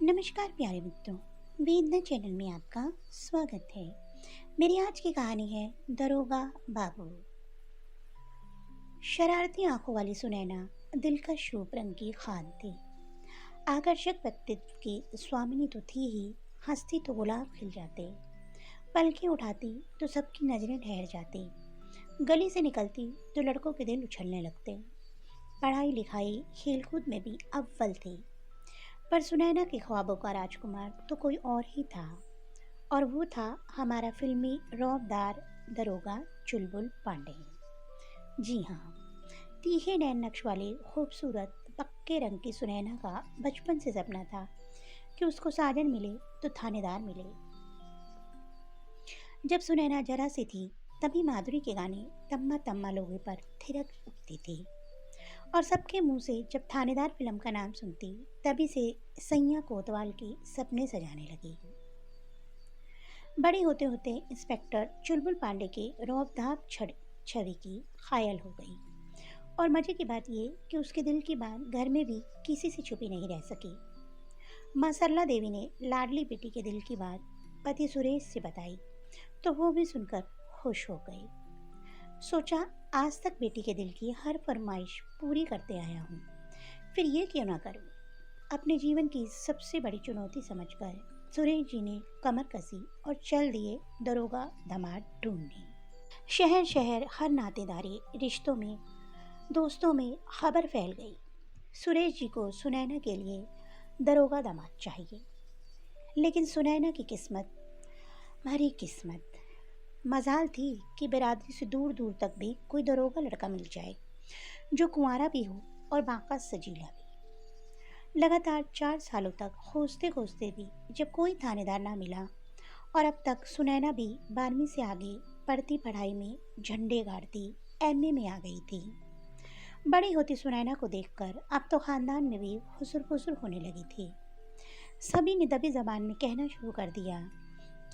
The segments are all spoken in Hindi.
नमस्कार प्यारे मित्रों, वेदना चैनल में आपका स्वागत है। मेरी आज की कहानी है दरोगा बाबू। शरारती आंखों वाली सुनैना दिलकश रूप रंग की खान थी। आकर्षक व्यक्तित्व की स्वामिनी तो थी ही, हंसती तो गुलाब खिल जाते, पलकें उठाती तो सबकी नजरें ठहर जाती, गली से निकलती तो लड़कों के दिल उछलने लगते। पढ़ाई लिखाई खेलकूद में भी अव्वल थी। पर सुनैना के ख्वाबों का राजकुमार तो कोई और ही था, और वो था हमारा फिल्मी रौबदार दरोगा चुलबुल पांडे। जी हाँ, तीखे नैन नक्श वाले खूबसूरत पक्के रंग की सुनैना का बचपन से सपना था कि उसको साजन मिले तो थानेदार मिले। जब सुनैना जरा सी थी तभी माधुरी के गाने तम्मा तम्मा लोगे पर थिरक उठती थी, और सबके मुंह से जब थानेदार फिल्म का नाम सुनती तभी से सैया कोतवाल के सपने सजाने लगी। बड़ी होते होते इंस्पेक्टर चुलबुल पांडे के रौबदार छवि की खायल हो गई, और मजे की बात ये कि उसके दिल की बात घर में भी किसी से छुपी नहीं रह सकी। माँ सरला देवी ने लाडली बेटी के दिल की बात पति सुरेश से बताई तो वो भी सुनकर खुश हो गई। सोचा आज तक बेटी के दिल की हर फरमाइश पूरी करते आया हूँ, फिर ये क्यों ना करूँ। अपने जीवन की सबसे बड़ी चुनौती समझकर सुरेश जी ने कमर कसी और चल दिए दरोगा धमाल ढूंढने। शहर शहर हर नातेदारी रिश्तों में दोस्तों में खबर फैल गई, सुरेश जी को सुनैना के लिए दरोगा दामाद चाहिए। लेकिन सुनैना की किस्मत भरी किस्मत, मजाल थी कि बिरादरी से दूर दूर तक भी कोई दरोगा लड़का मिल जाए जो कुंवारा भी हो और बाकस सजीला भी। लगातार 4 सालों तक खोजते खोजते भी जब कोई थानेदार ना मिला, और अब तक सुनैना भी 12वीं से आगे पढ़ती पढ़ाई में झंडे गाड़ती एमए में आ गई थी। बड़ी होती सुनैना को देखकर अब तो खानदान में भी खुसुर फुसुर होने लगी थी। सभी ने दबी जबान में कहना शुरू कर दिया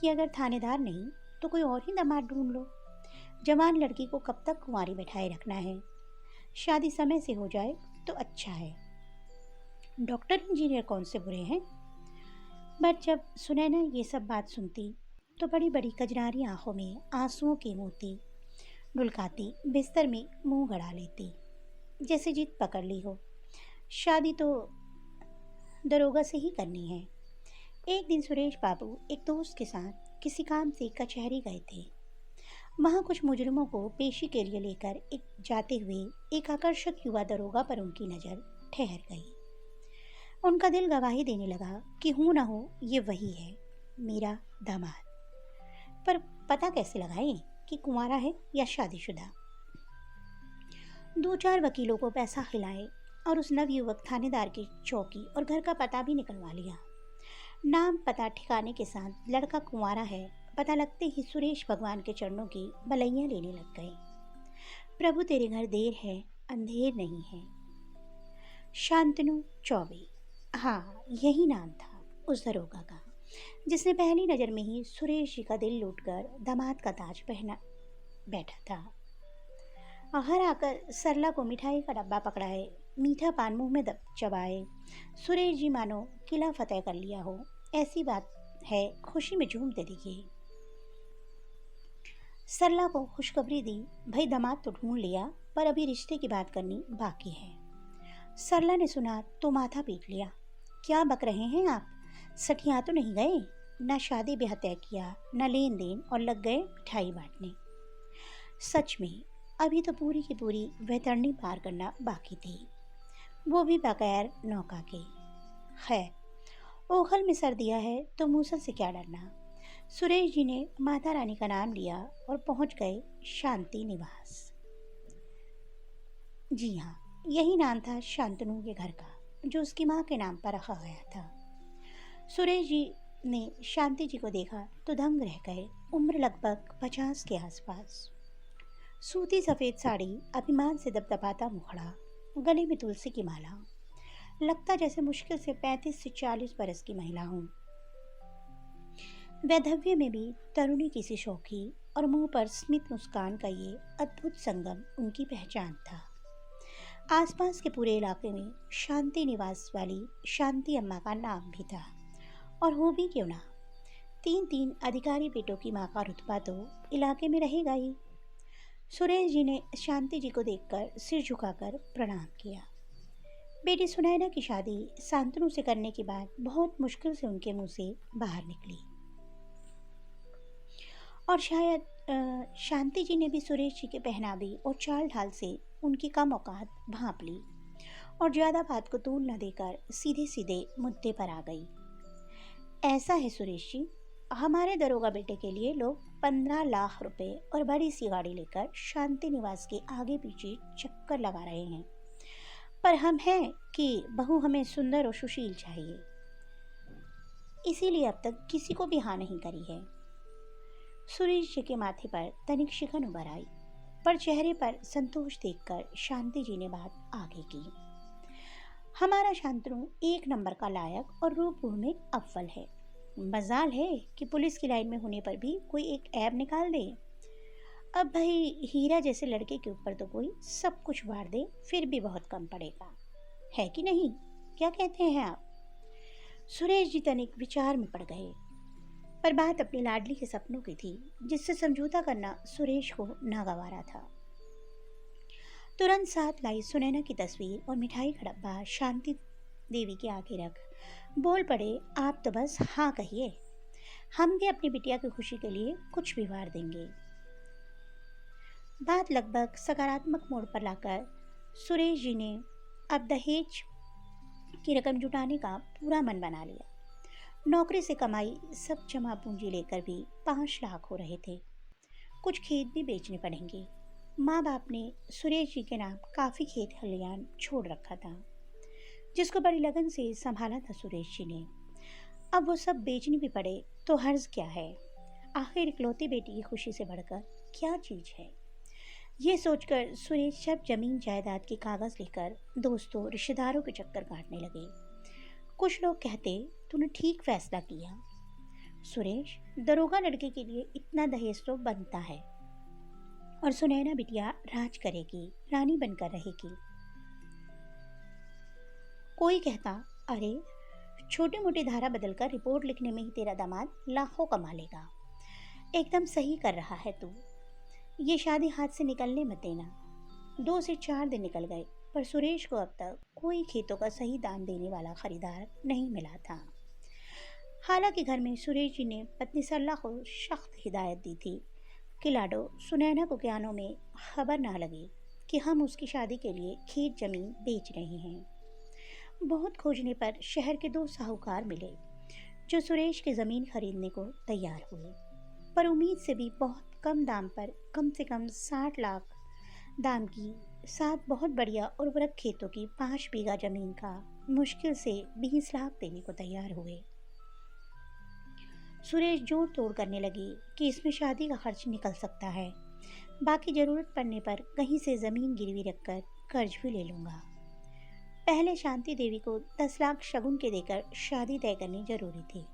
कि अगर थानेदार नहीं तो कोई और ही दामाद ढूंढ लो। जवान लड़की को कब तक कुंवारी बैठाए रखना है, शादी समय से हो जाए तो अच्छा है। डॉक्टर इंजीनियर कौन से बुरे हैं। बट जब सुनैना ये सब बात सुनती तो बड़ी बड़ी कजरारी आंखों में आंसुओं के मोती ढुलकाती बिस्तर में मुंह गड़ा लेती, जैसे जीत पकड़ ली हो, शादी तो दरोगा से ही करनी है। एक दिन सुरेश बाबू एक दोस्त के साथ किसी काम से कचहरी गए थे। वहाँ कुछ मुजरिमों को पेशी के लिए लेकर जाते हुए एक आकर्षक युवा दरोगा पर उनकी नज़र ठहर गई। उनका दिल गवाही देने लगा कि हूँ ना हो ये वही है मेरा दामाद। पर पता कैसे लगाएं कि कुंवारा है या शादीशुदा। 2-4 वकीलों को पैसा खिलाए और उस नवयुवक थानेदार की चौकी और घर का पता भी निकलवा लिया। नाम पता ठिकाने के साथ लड़का कुंवारा है पता लगते ही सुरेश भगवान के चरणों की बलैयाँ लेने लग गए। प्रभु तेरे घर देर है अंधेर नहीं है। शांतनु चौबे, हाँ यही नाम था उस दरोगा का, जिसने पहली नज़र में ही सुरेश जी का दिल लूटकर दामाद का ताज पहना बैठा था। घर आकर सरला को मिठाई का डब्बा पकड़ाए, मीठा पान मुंह में चबाए, सुरेश जी मानो किला फतेह कर लिया हो, ऐसी बात है खुशी में झूमते दिखे। सरला को खुशखबरी दी, भाई दामाद तो ढूंढ लिया पर अभी रिश्ते की बात करनी बाकी है। सरला ने सुना तो माथा पीट लिया, क्या बक रहे हैं आप, सठिया तो नहीं गए, न शादी ब्याह तय किया न लेन देन और लग गए मिठाई बांटने। सच में अभी तो पूरी की पूरी वैतरणी पार करना बाकी थी, वो भी बगैर नौका के। खैर ओखल में सर दिया है तो मूसल से क्या डरना। सुरेश जी ने माता रानी का नाम लिया और पहुंच गए शांति निवास। जी हाँ, यही नाम था शांतनु के घर का, जो उसकी माँ के नाम पर रखा गया था। सुरेश जी ने शांति जी को देखा तो दंग रह गए। उम्र लगभग 50 के आसपास, सूती सफ़ेद साड़ी, अभिमान से दबदबाता मुखड़ा, गले में तुलसी की माला, लगता जैसे मुश्किल से 35 से 40 बरस की महिला हूँ। वैधव्य में भी तरुणी की सी शौखी और मुंह पर स्मित मुस्कान का ये अद्भुत संगम उनकी पहचान था। आसपास के पूरे इलाके में शांति निवास वाली शांति अम्मा का नाम भी था। और हो भी क्यों ना, तीन तीन अधिकारी बेटों की माँ का रुतबा तो इलाके में रहेगा ही। सुरेश जी ने शांति जी को देखकर सिर झुकाकर प्रणाम किया। बेटी सुनैना की शादी शांतनु से करने की बात बहुत मुश्किल से उनके मुंह से बाहर निकली, और शायद शांति जी ने भी सुरेश जी के पहनावे और चाल ढाल से उनकी कम औकात भांप ली और ज़्यादा बात को तूल न देकर सीधे सीधे मुद्दे पर आ गई। ऐसा है सुरेश जी, हमारे दरोगा बेटे के लिए लोग 15 लाख रुपए और बड़ी सी गाड़ी लेकर शांति निवास के आगे पीछे चक्कर लगा रहे हैं, पर हम हैं कि बहू हमें सुंदर और सुशील चाहिए, इसीलिए अब तक किसी को भी हाँ नहीं करी है। सुरेश जी के माथे पर तनिक शिकन उभर आई, पर चेहरे पर संतोष देखकर शांति जी ने बात आगे की। हमारा शांतनु एक नंबर का लायक और रूप गुण में अव्वल है। मजाल है कि पुलिस की लाइन में होने पर भी कोई एक ऐब निकाल दे। अब भाई हीरा जैसे लड़के के ऊपर तो कोई सब कुछ वार दे फिर भी बहुत कम पड़ेगा, है कि नहीं? क्या कहते हैं आप? सुरेश जी तनिक विचार में पड़ गए, पर बात अपनी लाडली के सपनों की थी, जिससे समझौता करना सुरेश को नागवारा था। तुरंत साथ लाई सुनैना की तस्वीर और मिठाई का डब्बा शांति देवी के आगे रख बोल पड़े, आप तो बस हाँ कहिए, हम भी अपनी बिटिया की खुशी के लिए कुछ भी वार देंगे। बात लगभग सकारात्मक मोड़ पर लाकर सुरेश जी ने अब दहेज की रकम जुटाने का पूरा मन बना लिया। नौकरी से कमाई सब जमा पूंजी लेकर भी 5 लाख हो रहे थे। कुछ खेत भी बेचने पड़ेंगे। माँ बाप ने सुरेश जी के नाम काफ़ी खेत खलियान छोड़ रखा था, जिसको बड़ी लगन से संभाला था सुरेश जी ने। अब वो सब बेचनी भी पड़े तो हर्ज क्या है? आखिर इकलौती बेटी की खुशी से बढ़कर क्या चीज़ है? ये सोचकर सुरेश जब जमीन जायदाद के कागज़ लेकर दोस्तों रिश्तेदारों के चक्कर काटने लगे। कुछ लोग कहते, तूने ठीक फैसला किया सुरेश, दरोगा लड़के के लिए इतना दहेज तो बनता है, और सुनैना बिटिया राज करेगी, रानी बनकर रहेगी। कोई कहता, अरे छोटी मोटी धारा बदलकर रिपोर्ट लिखने में ही तेरा दामाद लाखों कमा लेगा, एकदम सही कर रहा है तू, ये शादी हाथ से निकलने मत देना। 2 से 4 दिन निकल गए, पर सुरेश को अब तक कोई खेतों का सही दाम देने वाला खरीदार नहीं मिला था। हालांकि घर में सुरेश जी ने पत्नी सरला को सख्त हिदायत दी थी कि लाडो, सुनैना को ज्ञानों में खबर ना लगे कि हम उसकी शादी के लिए खेत जमीन बेच रहे हैं। बहुत खोजने पर शहर के 2 साहूकार मिले जो सुरेश की ज़मीन खरीदने को तैयार हुए, पर उम्मीद से भी बहुत कम दाम पर, कम से कम 60 लाख दाम की 7 बहुत बढ़िया उर्वरक खेतों की 5 बीघा जमीन का मुश्किल से 20 लाख देने को तैयार हुए। सुरेश जोड़ तोड़ करने लगे कि इसमें शादी का खर्च निकल सकता है, बाकी ज़रूरत पड़ने पर कहीं से ज़मीन गिरवी रखकर कर्ज भी ले लूँगा। पहले शांति देवी को 10 लाख शगुन के देकर शादी तय करनी जरूरी थी।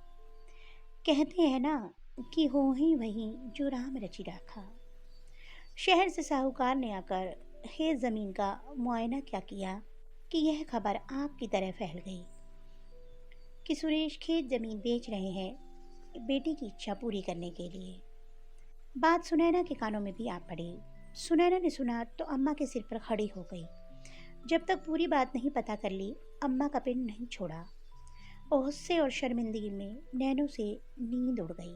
कहते हैं ना कि हो ही वही जो राम रचि राखा। शहर से साहूकार ने आकर खेत ज़मीन का मुआयना क्या किया कि यह खबर आग की तरह फैल गई कि सुरेश खेत ज़मीन बेच रहे हैं बेटी की इच्छा पूरी करने के लिए। बात सुनैना के कानों में भी आ पड़ी। सुनैना ने सुना तो अम्मा के सिर पर खड़ी हो गई। जब तक पूरी बात नहीं पता कर ली, अम्मा का पिंड नहीं छोड़ा। गुस्से और शर्मिंदगी में नैनों से नींद उड़ गई।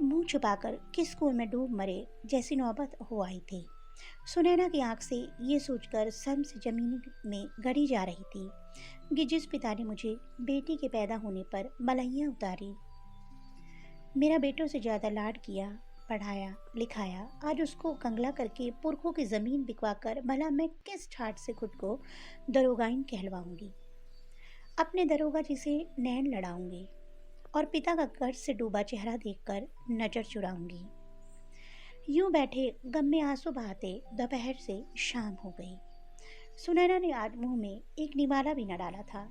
मुंह छुपाकर किस कुएं में डूब मरे जैसी नौबत हो आई थी। सुनैना की आंख से ये सोचकर सम से जमीन में गड़ी जा रही थी कि जिस पिता ने मुझे बेटी के पैदा होने पर मलैया उतारी, मेरा बेटों से ज़्यादा लाड किया, पढ़ाया लिखाया, आज उसको कंगला करके पुरखों की ज़मीन बिकवा कर भला मैं किस ठाट से खुद को दरोगाइन कहलवाऊंगी। अपने दरोगा जी से नैन लड़ाऊंगी और पिता का कर्ज से डूबा चेहरा देखकर नज़र चुराऊंगी। यूं बैठे गम में आंसू बहाते दोपहर से शाम हो गई। सुनैना ने आज मुंह में एक निवाला भी न डाला था।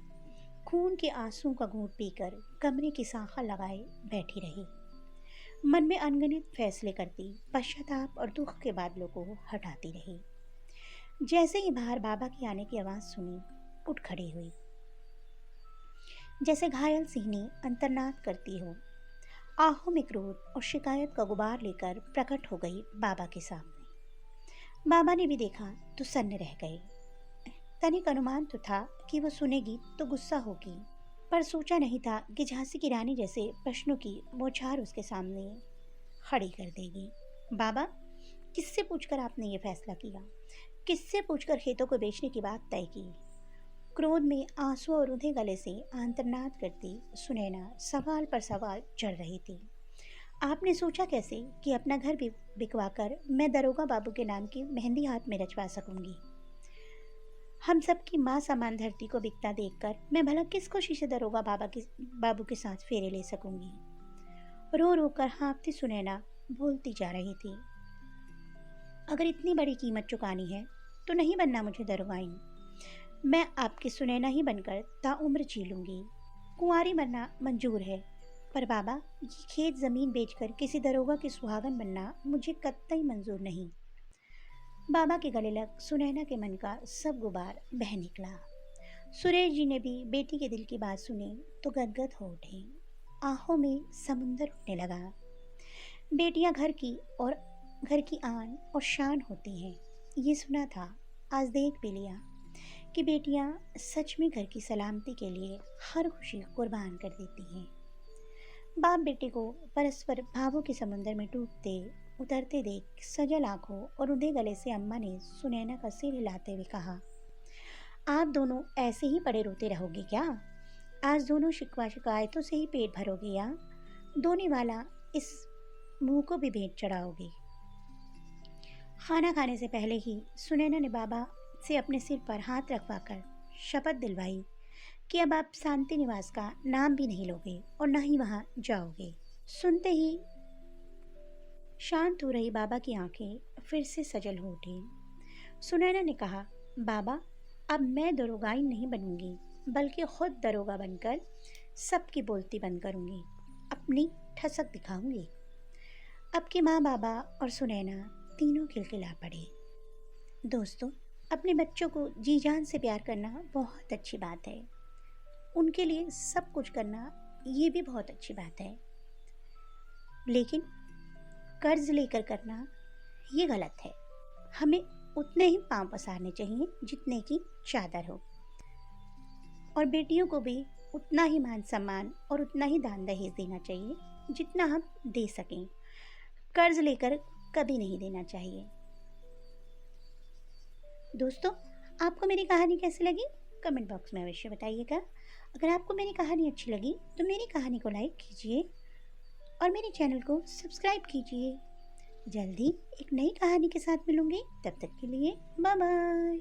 खून के आंसू का घूंट पीकर कमरे की सांखा लगाए बैठी रही। मन में अनगिनत फैसले करती, पश्चाताप और दुख के बादलों को हटाती रही। जैसे ही बाहर बाबा के आने की आवाज़ सुनी, उठ खड़ी हुई। जैसे घायल सिंहनी अंतर्नाद करती हो। आहों में क्रोध और शिकायत का गुबार लेकर प्रकट हो गई बाबा के सामने। बाबा ने भी देखा तो सन्न रह गए। तनिक अनुमान तो था कि वो सुनेगी तो गुस्सा होगी, पर सोचा नहीं था कि झांसी की रानी जैसे प्रश्नों की बौछार उसके सामने खड़ी कर देगी। बाबा, किससे पूछकर आपने ये फैसला किया? किससे पूछकर खेतों को बेचने की बात तय की? क्रोध में आंसू और रूंधे गले से आंतरनाद करती सुनैना सवाल पर सवाल चढ़ रही थी। आपने सोचा कैसे कि अपना घर भी बिकवा कर मैं दरोगा बाबू के नाम की मेहंदी हाथ में रचवा सकूंगी? हम सबकी माँ समान धरती को बिकता देखकर मैं भला किस खुशी से दरोगा बाबू के साथ फेरे ले सकूंगी? रो रो कर हाँफती सुनैना बोलती जा रही थी। अगर इतनी बड़ी कीमत चुकानी है तो नहीं बनना मुझे दरोगाइन। मैं आपकी सुनैना ही बनकर ताउम्र जी लूंगी। कुंवारी बनना मंजूर है, पर बाबा, ये खेत ज़मीन बेचकर किसी दरोगा की सुहागन बनना मुझे कतई मंजूर नहीं। बाबा के गले लग सुनैना के मन का सब गुबार बह निकला। सुरेश जी ने भी बेटी के दिल की बात सुनी तो गदगद हो उठे। आंखों में समुंदर उठने लगा। बेटियां घर की आन और शान होती हैं, ये सुना था, आज देख भी लिया कि बेटियां सच में घर की सलामती के लिए हर खुशी कुर्बान कर देती हैं। बाप बेटे को परस्पर भावों के समुंदर में डूबते उतरते देख सजल आंखों और उधे गले से अम्मा ने सुनैना का सिर हिलाते हुए कहा, आप दोनों ऐसे ही पड़े रोते रहोगे क्या? आज दोनों शिकवा शिकायतों से ही पेट भरोगे या दोने वाला इस मुंह को भी भेंट चढ़ाओगे? खाना खाने से पहले ही सुनैना ने बाबा से अपने सिर पर हाथ रखवाकर शपथ दिलवाई कि अब आप शांति निवास का नाम भी नहीं लोगे और न ही वहां जाओगे। सुनते ही शांत हो रही बाबा की आंखें फिर से सजल हो उठी। सुनैना ने कहा, बाबा, अब मैं दरोगाइन नहीं बनूंगी, बल्कि खुद दरोगा बनकर सबकी बोलती बंद करूंगी, अपनी ठसक दिखाऊंगी। अब की माँ, बाबा और सुनैना तीनों खिलखिला पड़े। दोस्तों, अपने बच्चों को जी जान से प्यार करना बहुत अच्छी बात है। उनके लिए सब कुछ करना ये भी बहुत अच्छी बात है, लेकिन कर्ज लेकर करना ये गलत है। हमें उतने ही पांव पसारने चाहिए जितने की चादर हो, और बेटियों को भी उतना ही मान सम्मान और उतना ही दान दहेज देना चाहिए जितना हम दे सकें। कर्ज लेकर कभी नहीं देना चाहिए। दोस्तों, आपको मेरी कहानी कैसी लगी कमेंट बॉक्स में अवश्य बताइएगा। अगर आपको मेरी कहानी अच्छी लगी तो मेरी कहानी को लाइक कीजिए और मेरे चैनल को सब्सक्राइब कीजिए। जल्दी एक नई कहानी के साथ मिलूंगी, तब तक के लिए बाय बाय।